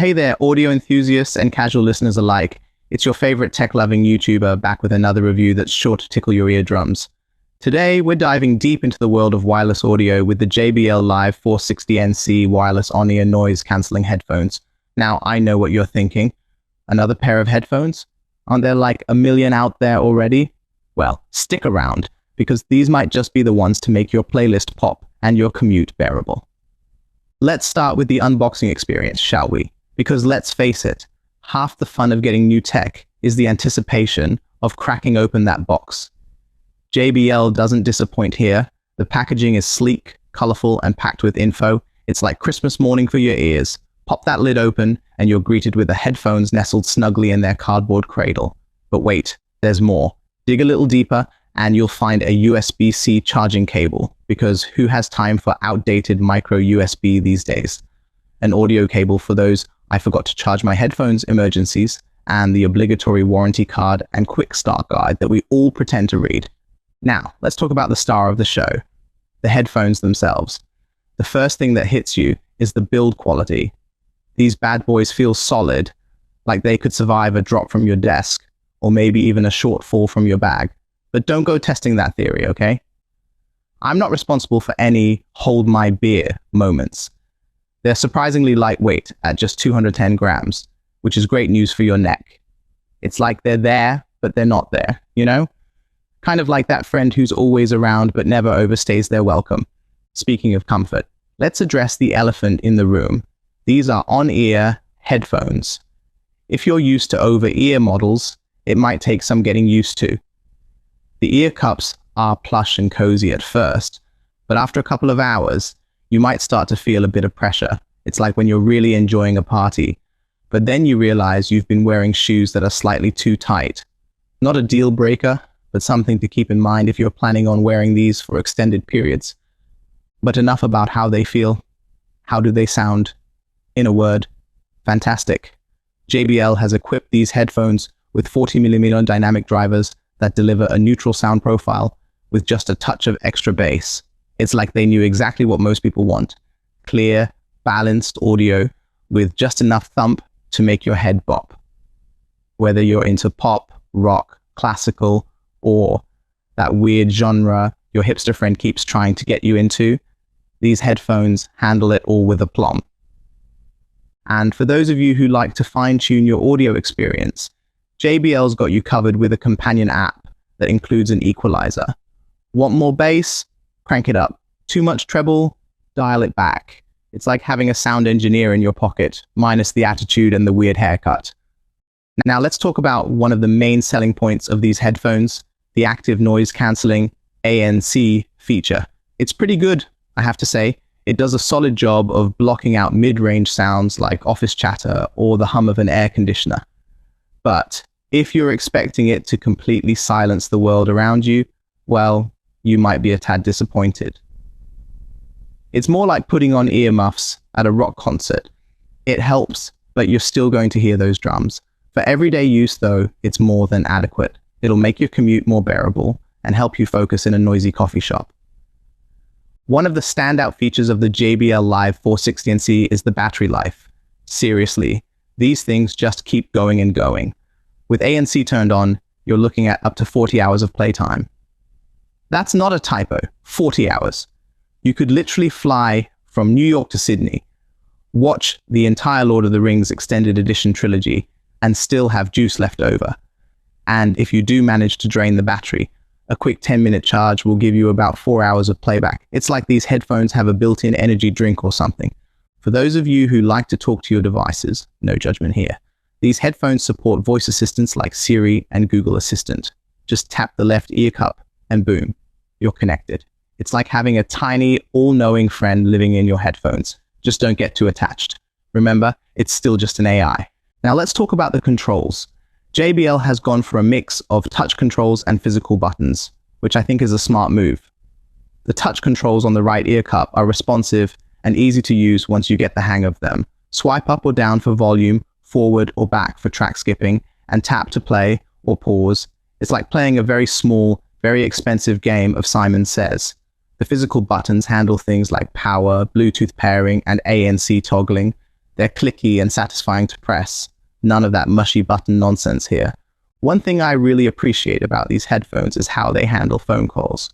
Hey there, audio enthusiasts and casual listeners alike. It's your favorite tech-loving YouTuber back with another review that's sure to tickle your eardrums. Today, we're diving deep into the world of wireless audio with the JBL Live 460NC wireless on-ear noise cancelling headphones. Now, I know what you're thinking. Another pair of headphones? Aren't there like a million out there already? Well, stick around, because these might just be the ones to make your playlist pop and your commute bearable. Let's start with the unboxing experience, shall we? Because let's face it, half the fun of getting new tech is the anticipation of cracking open that box. JBL doesn't disappoint here. The packaging is sleek, colorful, and packed with info. It's like Christmas morning for your ears. Pop that lid open, and you're greeted with the headphones nestled snugly in their cardboard cradle. But wait, there's more. Dig a little deeper, and you'll find a USB-C charging cable, because who has time for outdated micro USB these days? An audio cable for those I forgot to charge my headphones emergencies, and the obligatory warranty card and quick start guide that we all pretend to read. Now, let's talk about the star of the show, the headphones themselves. The first thing that hits you is the build quality. These bad boys feel solid, like they could survive a drop from your desk, or maybe even a short fall from your bag. But don't go testing that theory, okay? I'm not responsible for any hold my beer moments. They're surprisingly lightweight at just 210 grams, which is great news for your neck. It's like they're there, but they're not there, you know? Kind of like that friend who's always around but never overstays their welcome. Speaking of comfort, let's address the elephant in the room. These are on-ear headphones. If you're used to over-ear models, it might take some getting used to. The ear cups are plush and cozy at first, but after a couple of hours, you might start to feel a bit of pressure. It's like when you're really enjoying a party, but then you realize you've been wearing shoes that are slightly too tight. Not a deal breaker, but something to keep in mind if you're planning on wearing these for extended periods. But enough about how they feel. How do they sound? In a word, fantastic. JBL has equipped these headphones with 40mm dynamic drivers that deliver a neutral sound profile with just a touch of extra bass. It's like they knew exactly what most people want. Clear, balanced audio with just enough thump to make your head bop. Whether you're into pop, rock, classical, or that weird genre your hipster friend keeps trying to get you into, these headphones handle it all with aplomb. And for those of you who like to fine-tune your audio experience, JBL's got you covered with a companion app that includes an equalizer. Want more bass? Crank it up. Too much treble? Dial it back. It's like having a sound engineer in your pocket, minus the attitude and the weird haircut. Now let's talk about one of the main selling points of these headphones, the active noise cancelling ANC feature. It's pretty good, I have to say. It does a solid job of blocking out mid-range sounds like office chatter or the hum of an air conditioner. But if you're expecting it to completely silence the world around you, well, you might be a tad disappointed. It's more like putting on earmuffs at a rock concert. It helps, but you're still going to hear those drums. For everyday use, though, it's more than adequate. It'll make your commute more bearable and help you focus in a noisy coffee shop. One of the standout features of the JBL Live 460NC is the battery life. Seriously, these things just keep going and going. With ANC turned on, you're looking at up to 40 hours of playtime. That's not a typo, 40 hours. You could literally fly from New York to Sydney, watch the entire Lord of the Rings Extended Edition trilogy, and still have juice left over. And if you do manage to drain the battery, a quick 10-minute charge will give you about 4 hours of playback. It's like these headphones have a built-in energy drink or something. For those of you who like to talk to your devices, no judgment here, these headphones support voice assistants like Siri and Google Assistant. Just tap the left ear cup and boom, you're connected. It's like having a tiny, all-knowing friend living in your headphones. Just don't get too attached. Remember, it's still just an AI. Now let's talk about the controls. JBL has gone for a mix of touch controls and physical buttons, which I think is a smart move. The touch controls on the right ear cup are responsive and easy to use once you get the hang of them. Swipe up or down for volume, forward or back for track skipping, and tap to play or pause. It's like playing a very small, very expensive game of Simon Says. The physical buttons handle things like power, Bluetooth pairing, and ANC toggling. They're clicky and satisfying to press. None of that mushy button nonsense here. One thing I really appreciate about these headphones is how they handle phone calls.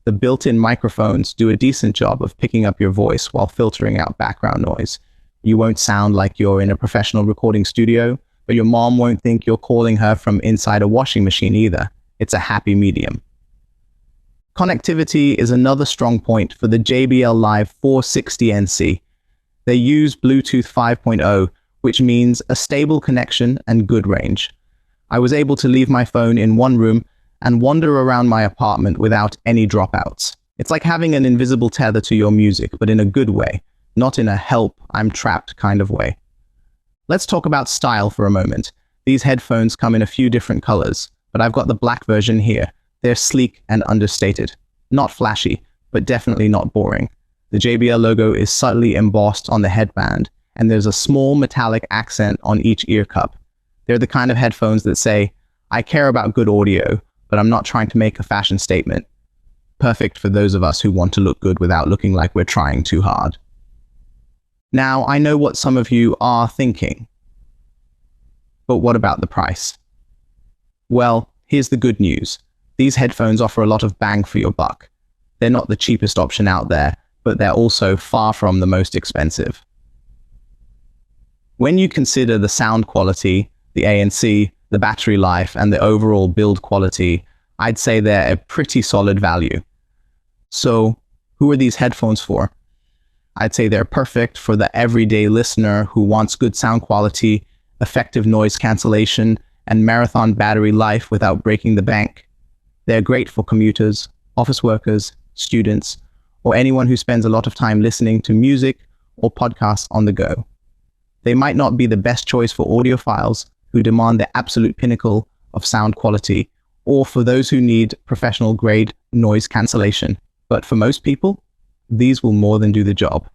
The built-in microphones do a decent job of picking up your voice while filtering out background noise. You won't sound like you're in a professional recording studio, but your mom won't think you're calling her from inside a washing machine either. It's a happy medium. Connectivity is another strong point for the JBL Live 460NC. They use Bluetooth 5.0, which means a stable connection and good range. I was able to leave my phone in one room and wander around my apartment without any dropouts. It's like having an invisible tether to your music, but in a good way, not in a help, I'm trapped kind of way. Let's talk about style for a moment. These headphones come in a few different colors, but I've got the black version here. They're sleek and understated. Not flashy, but definitely not boring. The JBL logo is subtly embossed on the headband, and there's a small metallic accent on each ear cup. They're the kind of headphones that say, I care about good audio, but I'm not trying to make a fashion statement. Perfect for those of us who want to look good without looking like we're trying too hard. Now, I know what some of you are thinking. But what about the price? Well, here's the good news. These headphones offer a lot of bang for your buck. They're not the cheapest option out there, but they're also far from the most expensive. When you consider the sound quality, the ANC, the battery life, and the overall build quality, I'd say they're a pretty solid value. So, who are these headphones for? I'd say they're perfect for the everyday listener who wants good sound quality, effective noise cancellation, and marathon battery life without breaking the bank. They're great for commuters, office workers, students, or anyone who spends a lot of time listening to music or podcasts on the go. They might not be the best choice for audiophiles who demand the absolute pinnacle of sound quality, or for those who need professional-grade noise cancellation. But for most people, these will more than do the job.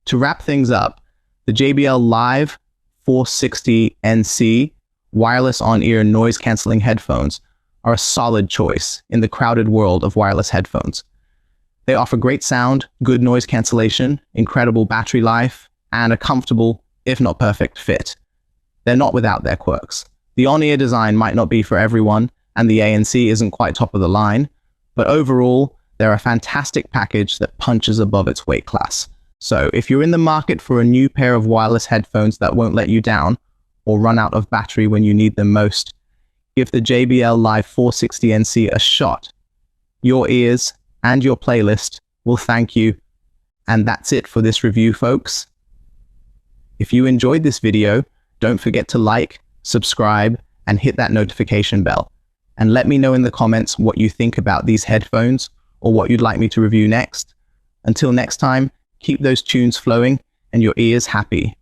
To wrap things up, the JBL Live 460NC wireless on-ear noise-canceling headphones are a solid choice in the crowded world of wireless headphones. They offer great sound, good noise cancellation, incredible battery life, and a comfortable, if not perfect, fit. They're not without their quirks. The on-ear design might not be for everyone, and the ANC isn't quite top of the line, but overall, they're a fantastic package that punches above its weight class. So if you're in the market for a new pair of wireless headphones that won't let you down, or run out of battery when you need them most, give the JBL Live 460NC a shot. Your ears and your playlist will thank you. And that's it for this review, folks. If you enjoyed this video, don't forget to like, subscribe, and hit that notification bell. And let me know in the comments what you think about these headphones or what you'd like me to review next. Until next time, keep those tunes flowing and your ears happy.